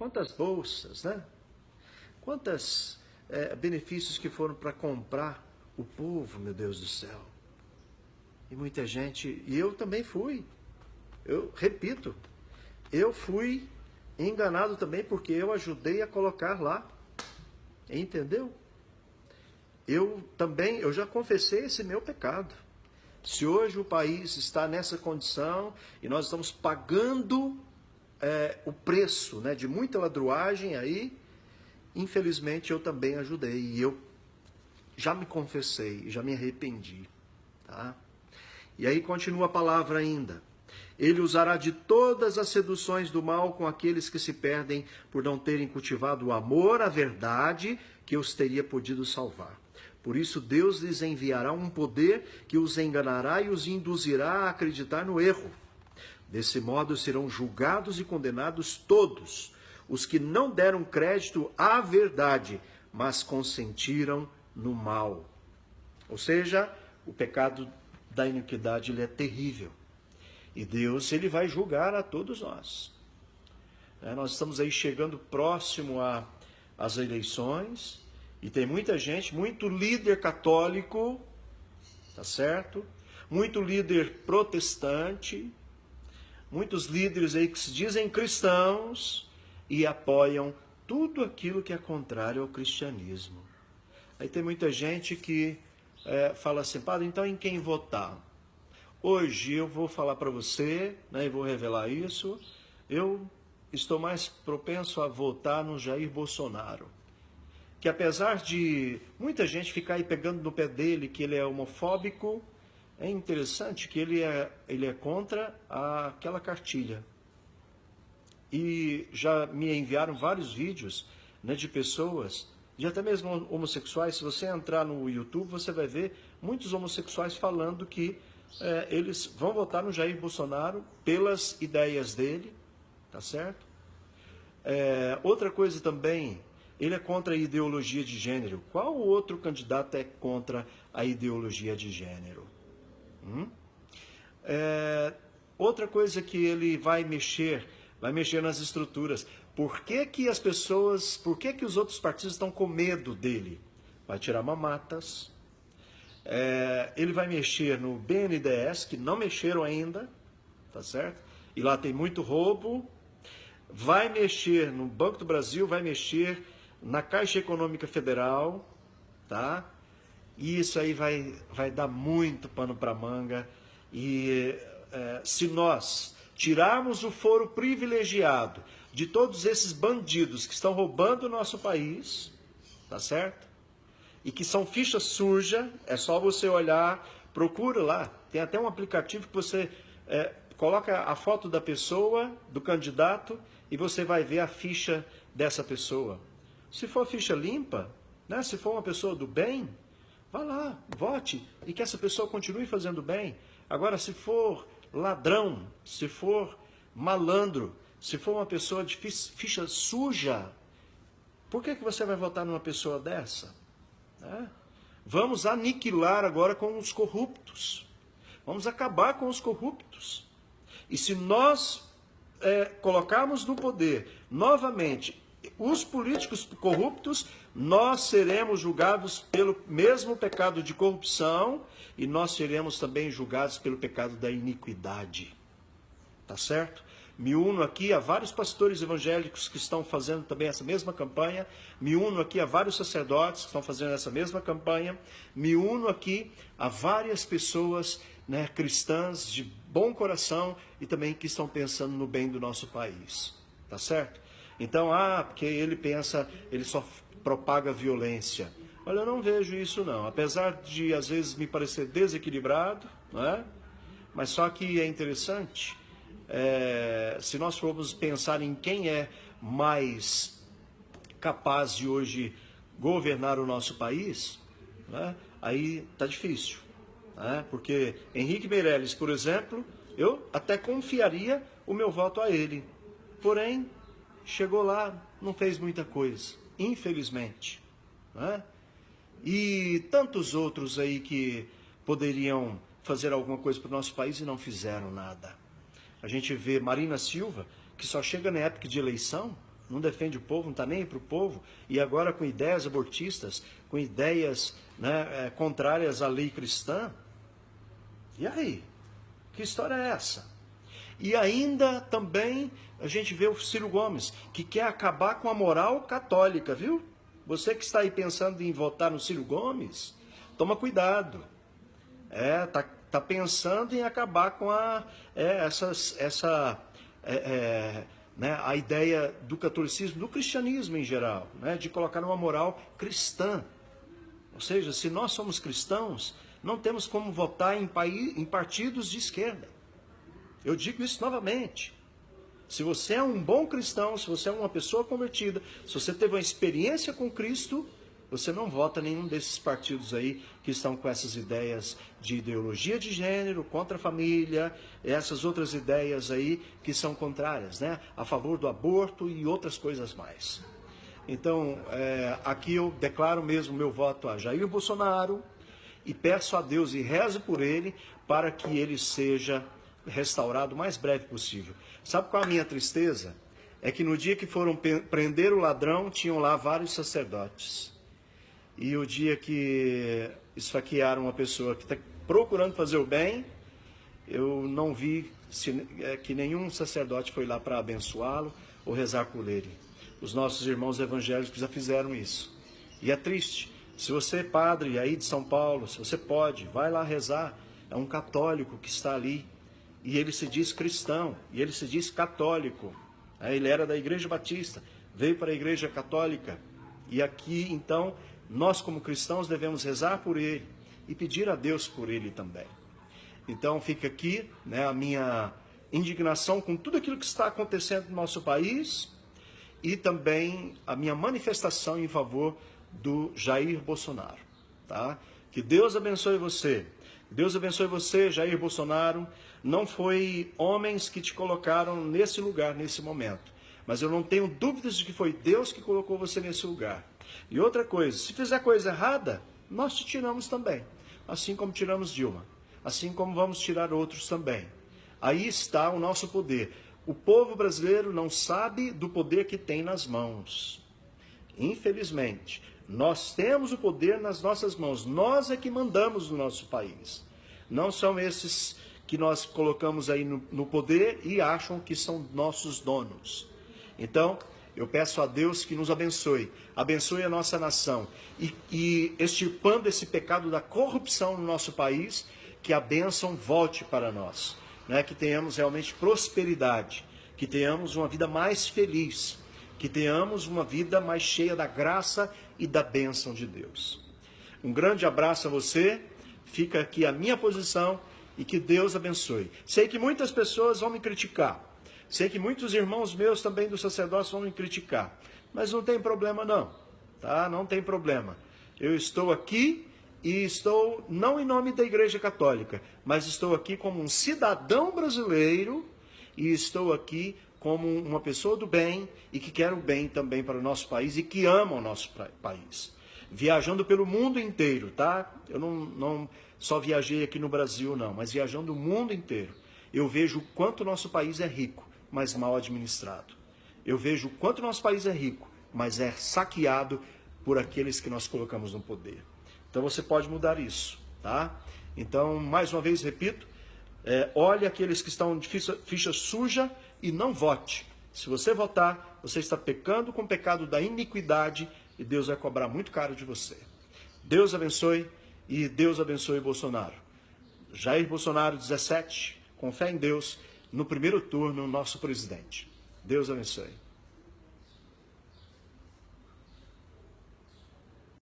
quantas bolsas, né? Quantos benefícios que foram para comprar o povo, meu Deus do céu. E muita gente, e eu também fui, eu repito, eu fui enganado também porque eu ajudei a colocar lá, entendeu? Eu já confessei esse meu pecado. Se hoje o país está nessa condição e nós estamos pagando o preço, né, de muita ladruagem aí, infelizmente eu também ajudei e eu já me confessei, já me arrependi, tá? E aí continua a palavra ainda. Ele usará de todas as seduções do mal com aqueles que se perdem por não terem cultivado o amor à verdade que os teria podido salvar. Por isso Deus lhes enviará um poder que os enganará e os induzirá a acreditar no erro. Desse modo serão julgados e condenados todos os que não deram crédito à verdade, mas consentiram no mal. Ou seja, o pecado da iniquidade ele é terrível. E Deus ele vai julgar a todos nós. Nós estamos aí chegando próximo às eleições e tem muita gente, muito líder católico, tá certo? Muito líder protestante, muitos líderes aí que se dizem cristãos e apoiam tudo aquilo que é contrário ao cristianismo. Aí tem muita gente que fala assim, padre, então em quem votar? Hoje eu vou falar para você, né, e vou revelar isso, eu estou mais propenso a votar no Jair Bolsonaro. Que apesar de muita gente ficar aí pegando no pé dele, que ele é homofóbico, é interessante que ele é contra aquela cartilha. E já me enviaram vários vídeos, né, de pessoas, de até mesmo homossexuais. Se você entrar no YouTube, você vai ver muitos homossexuais falando que eles vão votar no Jair Bolsonaro pelas ideias dele, tá certo? Outra coisa também, ele é contra a ideologia de gênero. Qual outro candidato é contra a ideologia de gênero? Outra coisa que ele vai mexer nas estruturas. Por que que os outros partidos estão com medo dele? Vai tirar mamatas. Ele vai mexer no BNDES, que não mexeram ainda, tá certo? E lá tem muito roubo. Vai mexer no Banco do Brasil, vai mexer na Caixa Econômica Federal, tá? E isso aí vai dar muito pano para manga. E se nós tirarmos o foro privilegiado de todos esses bandidos que estão roubando o nosso país, tá certo? E que são ficha suja, é só você olhar, procura lá, tem até um aplicativo que você coloca a foto da pessoa, do candidato, e você vai ver a ficha dessa pessoa. Se for ficha limpa, né, se for uma pessoa do bem, vá lá, vote, e que essa pessoa continue fazendo bem. Agora, se for ladrão, se for malandro, se for uma pessoa de ficha suja, por que você vai votar numa pessoa dessa? Vamos aniquilar agora com os corruptos. Vamos acabar com os corruptos. E se nós colocarmos no poder novamente os políticos corruptos, nós seremos julgados pelo mesmo pecado de corrupção e nós seremos também julgados pelo pecado da iniquidade. Tá certo? Me uno aqui a vários pastores evangélicos que estão fazendo também essa mesma campanha, me uno aqui a vários sacerdotes que estão fazendo essa mesma campanha, me uno aqui a várias pessoas, né, cristãs de bom coração e também que estão pensando no bem do nosso país. Tá certo? Então, porque ele só propaga violência. Olha, eu não vejo isso não, apesar de às vezes me parecer desequilibrado, né? Mas só que é interessante. Se nós formos pensar em quem é mais capaz de hoje governar o nosso país, né, aí tá difícil, né, porque Henrique Meirelles, por exemplo, eu até confiaria o meu voto a ele, porém, chegou lá, não fez muita coisa, infelizmente, né? E tantos outros aí que poderiam fazer alguma coisa para o nosso país e não fizeram nada. A gente vê Marina Silva, que só chega na época de eleição, não defende o povo, não está nem para o povo, e agora com ideias abortistas, com ideias, né, contrárias à lei cristã. E aí? Que história é essa? E ainda também a gente vê o Ciro Gomes, que quer acabar com a moral católica, viu? Você que está aí pensando em votar no Ciro Gomes, toma cuidado. Tá pensando em acabar com né, a ideia do catolicismo, do cristianismo em geral, né, de colocar uma moral cristã. Ou seja, se nós somos cristãos, não temos como votar em partidos de esquerda. Eu digo isso novamente. Se você é um bom cristão, se você é uma pessoa convertida, se você teve uma experiência com Cristo, você não vota em nenhum desses partidos aí que estão com essas ideias de ideologia de gênero, contra a família, essas outras ideias aí que são contrárias, né? A favor do aborto e outras coisas mais. Então, aqui eu declaro mesmo meu voto a Jair Bolsonaro e peço a Deus e rezo por ele para que ele seja restaurado o mais breve possível. Sabe qual a minha tristeza? É que no dia que foram prender o ladrão, tinham lá vários sacerdotes. E o dia que esfaquearam uma pessoa que está procurando fazer o bem, eu não vi que nenhum sacerdote foi lá para abençoá-lo ou rezar por ele. Os nossos irmãos evangélicos já fizeram isso. E é triste. Se você é padre aí de São Paulo, se você pode, vai lá rezar. É um católico que está ali. E ele se diz cristão, e ele se diz católico. Ele era da Igreja Batista, veio para a Igreja Católica. E aqui, então, nós como cristãos devemos rezar por ele e pedir a Deus por ele também. Então fica aqui, né, a minha indignação com tudo aquilo que está acontecendo no nosso país e também a minha manifestação em favor do Jair Bolsonaro. Tá? Que Deus abençoe você. Deus abençoe você, Jair Bolsonaro. Não foi homens que te colocaram nesse lugar, nesse momento. Mas eu não tenho dúvidas de que foi Deus que colocou você nesse lugar. E outra coisa, se fizer coisa errada, nós te tiramos também. Assim como tiramos Dilma. Assim como vamos tirar outros também. Aí está o nosso poder. O povo brasileiro não sabe do poder que tem nas mãos. Infelizmente, nós temos o poder nas nossas mãos. Nós é que mandamos no nosso país. Não são esses que nós colocamos aí no poder e acham que são nossos donos. Então, eu peço a Deus que nos abençoe. Abençoe a nossa nação. E extirpando esse pecado da corrupção no nosso país, que a bênção volte para nós. Né? Que tenhamos realmente prosperidade. Que tenhamos uma vida mais feliz. Que tenhamos uma vida mais cheia da graça e da bênção de Deus. Um grande abraço a você. Fica aqui a minha posição. E que Deus abençoe. Sei que muitas pessoas vão me criticar. Sei que muitos irmãos meus também do sacerdócio vão me criticar. Mas não tem problema não. Tá? Não tem problema. Eu estou aqui e estou não em nome da Igreja Católica. Mas estou aqui como um cidadão brasileiro. E estou aqui como uma pessoa do bem. E que quer o bem também para o nosso país. E que ama o nosso país. Viajando pelo mundo inteiro, tá? Eu não só viajei aqui no Brasil, não, mas viajando o mundo inteiro. Eu vejo o quanto o nosso país é rico, mas mal administrado. Eu vejo o quanto o nosso país é rico, mas é saqueado por aqueles que nós colocamos no poder. Então você pode mudar isso, tá? Então, mais uma vez, repito, olhe aqueles que estão de ficha suja e não vote. Se você votar, você está pecando com o pecado da iniquidade e Deus vai cobrar muito caro de você. Deus abençoe e Deus abençoe Bolsonaro. Jair Bolsonaro, 17, com fé em Deus, no primeiro turno, nosso presidente. Deus abençoe.